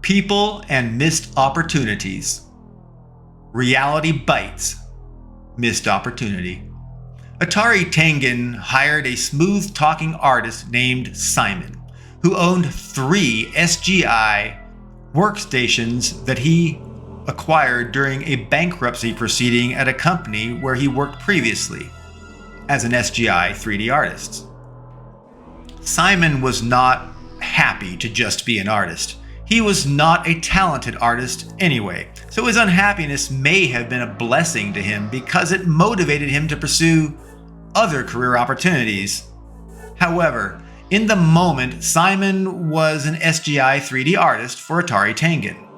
People and Missed Opportunities. Reality bites. Missed opportunity. Atari Tengen hired a smooth-talking artist named Simon, who owned 3 SGI workstations that he acquired during a bankruptcy proceeding at a company where he worked previously as an SGI 3D artist. Simon was not happy to just be an artist. He was not a talented artist anyway, so his unhappiness may have been a blessing to him because it motivated him to pursue other career opportunities. However, in the moment, Simon was an SGI 3D artist for Atari Tengen.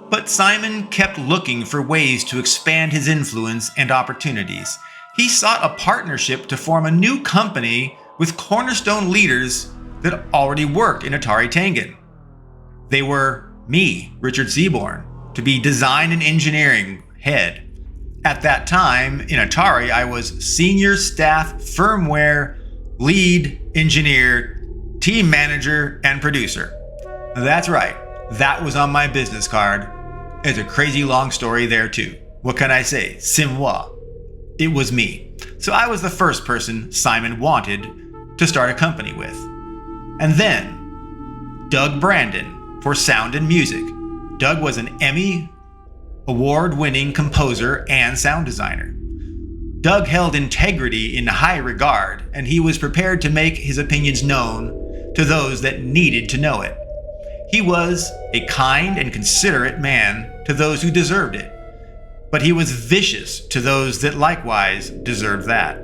But Simon kept looking for ways to expand his influence and opportunities. He sought a partnership to form a new company with cornerstone leaders that already worked in Atari Tengen. They were me, Richard Seaborn, to be design and engineering head. At that time, in Atari, I was senior staff firmware lead engineer, team manager, and producer. That's right, that was on my business card. It's a crazy long story there too. What can I say? C'est moi. It was me. So I was the first person Simon wanted to start a company with. And then, Doug Brandon for sound and music. Doug was an Emmy award-winning composer and sound designer. Doug held integrity in high regard, and he was prepared to make his opinions known to those that needed to know it. He was a kind and considerate man to those who deserved it, but he was vicious to those that likewise deserved that.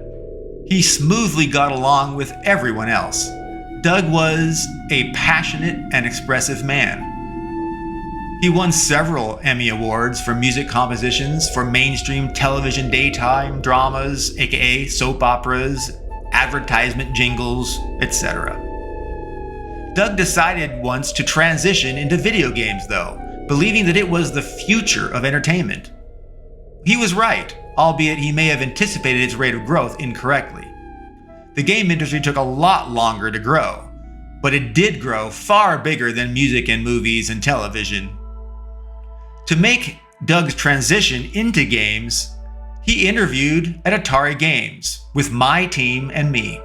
He smoothly got along with everyone else. Doug was a passionate and expressive man. He won several Emmy Awards for music compositions for mainstream television daytime dramas, aka soap operas, advertisement jingles, etc. Doug decided once to transition into video games though, believing that it was the future of entertainment. He was right, albeit he may have anticipated its rate of growth incorrectly. The game industry took a lot longer to grow, but it did grow far bigger than music and movies and television. To make Doug's transition into games, he interviewed at Atari Games with my team and me.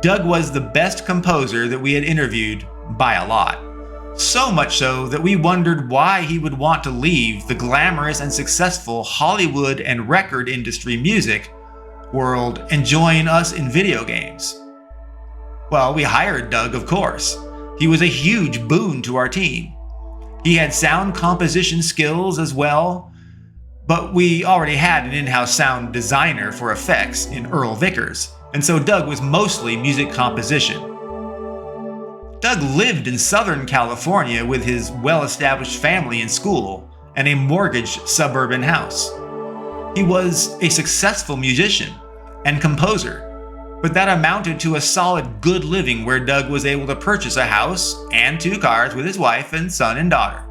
Doug was the best composer that we had interviewed by a lot. So much so that we wondered why he would want to leave the glamorous and successful Hollywood and record industry music world and join us in video games. Well, we hired Doug, of course. He was a huge boon to our team. He had sound composition skills as well, but we already had an in-house sound designer for effects in Earl Vickers, and so Doug was mostly music composition. Doug lived in Southern California with his well-established family and school and a mortgaged suburban house. He was a successful musician and composer, but that amounted to a solid good living where Doug was able to purchase a house and 2 cars with his wife and son and daughter.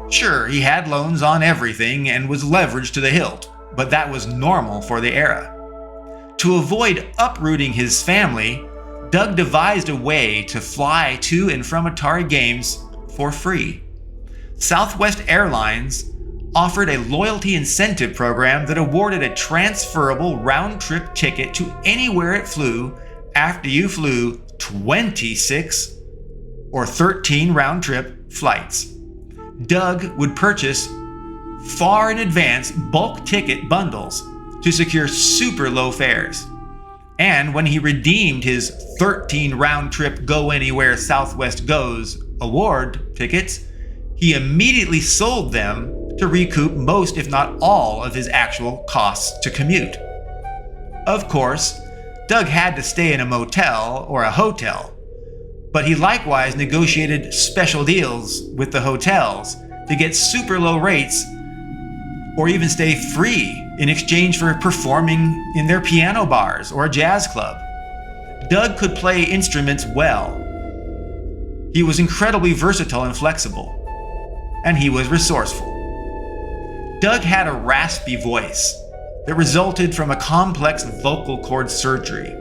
Sure, he had loans on everything and was leveraged to the hilt, but that was normal for the era. To avoid uprooting his family, Doug devised a way to fly to and from Atari Games for free. Southwest Airlines offered a loyalty incentive program that awarded a transferable round-trip ticket to anywhere it flew after you flew 26 or 13 round-trip flights. Doug would purchase far in advance bulk ticket bundles to secure super low fares. And when he redeemed his 13 round-trip Go Anywhere Southwest Goes award tickets, he immediately sold them to recoup most, if not all, of his actual costs to commute. Of course, Doug had to stay in a motel or a hotel, but he likewise negotiated special deals with the hotels to get super low rates or even stay free in exchange for performing in their piano bars or a jazz club. Doug could play instruments well. He was incredibly versatile and flexible, and he was resourceful. Doug had a raspy voice that resulted from a complex vocal cord surgery.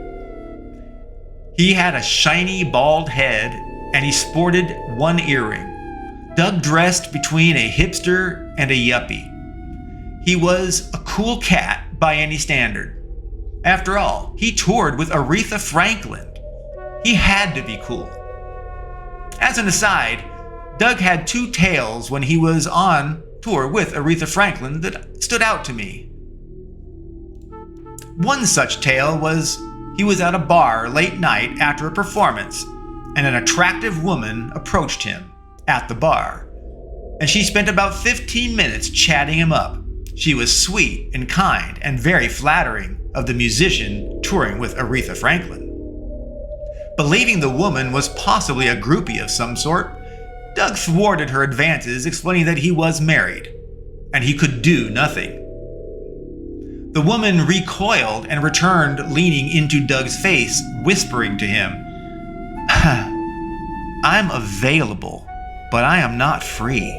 He had a shiny bald head and he sported one earring. Doug dressed between a hipster and a yuppie. He was a cool cat by any standard. After all, he toured with Aretha Franklin. He had to be cool. As an aside, Doug had two tales when he was on tour with Aretha Franklin that stood out to me. One such tale was he was at a bar late night after a performance, and an attractive woman approached him at the bar, and she spent about 15 minutes chatting him up. She was sweet and kind and very flattering of the musician touring with Aretha Franklin. Believing the woman was possibly a groupie of some sort, Doug thwarted her advances, explaining that he was married, and he could do nothing. The woman recoiled and returned, leaning into Doug's face, whispering to him, "I'm available, but I am not free.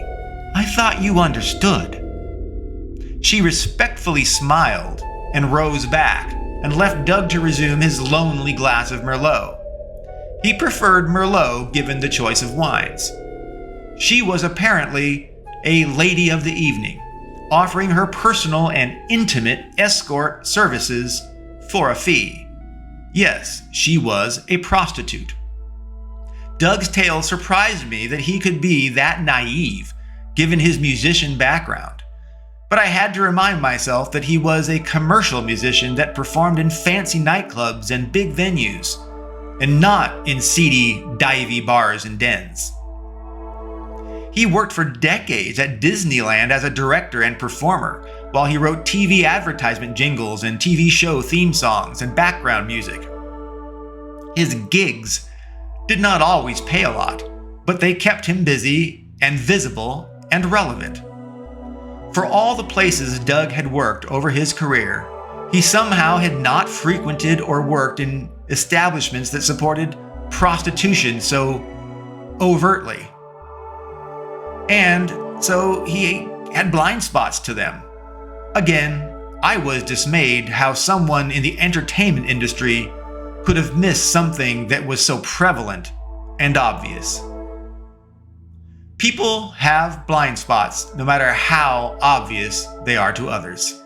I thought you understood." She respectfully smiled and rose back and left Doug to resume his lonely glass of Merlot. He preferred Merlot given the choice of wines. She was apparently a lady of the evening, offering her personal and intimate escort services for a fee. Yes, she was a prostitute. Doug's tale surprised me that he could be that naive, given his musician background. But I had to remind myself that he was a commercial musician that performed in fancy nightclubs and big venues, and not in seedy, divey bars and dens. He worked for decades at Disneyland as a director and performer, while he wrote TV advertisement jingles and TV show theme songs and background music. His gigs did not always pay a lot, but they kept him busy and visible and relevant. For all the places Doug had worked over his career, he somehow had not frequented or worked in establishments that supported prostitution so overtly. And so he had blind spots to them. Again, I was dismayed how someone in the entertainment industry could have missed something that was so prevalent and obvious. People have blind spots no matter how obvious they are to others.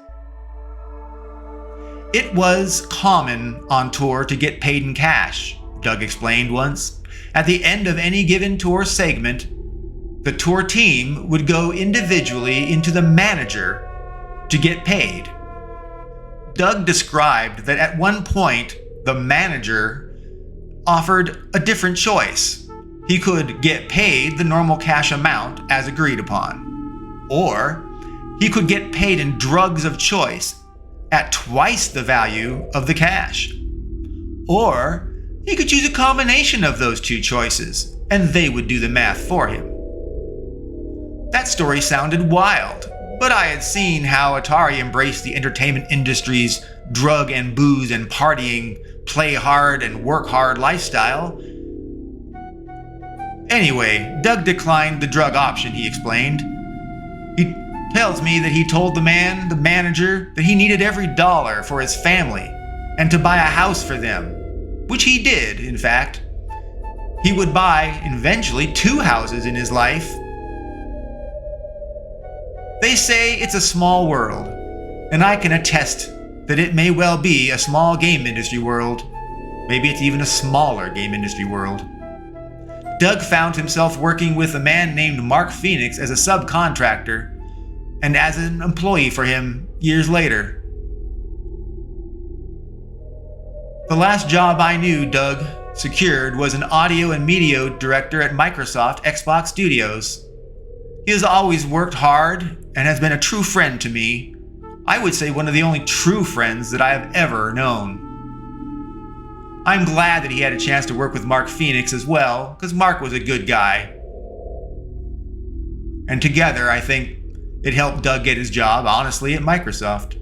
It was common on tour to get paid in cash, Doug explained once. At the end of any given tour segment, the tour team would go individually into the manager to get paid. Doug described that at one point, the manager offered a different choice. He could get paid the normal cash amount as agreed upon, or he could get paid in drugs of choice at twice the value of the cash. Or he could choose a combination of those two choices, and they would do the math for him. That story sounded wild, but I had seen how Atari embraced the entertainment industry's drug and booze and partying, play hard and work hard lifestyle. Anyway, Doug declined the drug option, he explained. He tells me that he told the manager, that he needed every dollar for his family and to buy a house for them, which he did, in fact. He would buy, eventually, 2 houses in his life. They say it's a small world, and I can attest that it may well be a small game industry world. Maybe it's even a smaller game industry world. Doug found himself working with a man named Mark Phoenix as a subcontractor and as an employee for him years later. The last job I knew Doug secured was an audio and media director at Microsoft Xbox Studios. He has always worked hard and has been a true friend to me. I would say one of the only true friends that I have ever known. I'm glad that he had a chance to work with Mark Phoenix as well, because Mark was a good guy. And together, I think it helped Doug get his job, honestly, at Microsoft.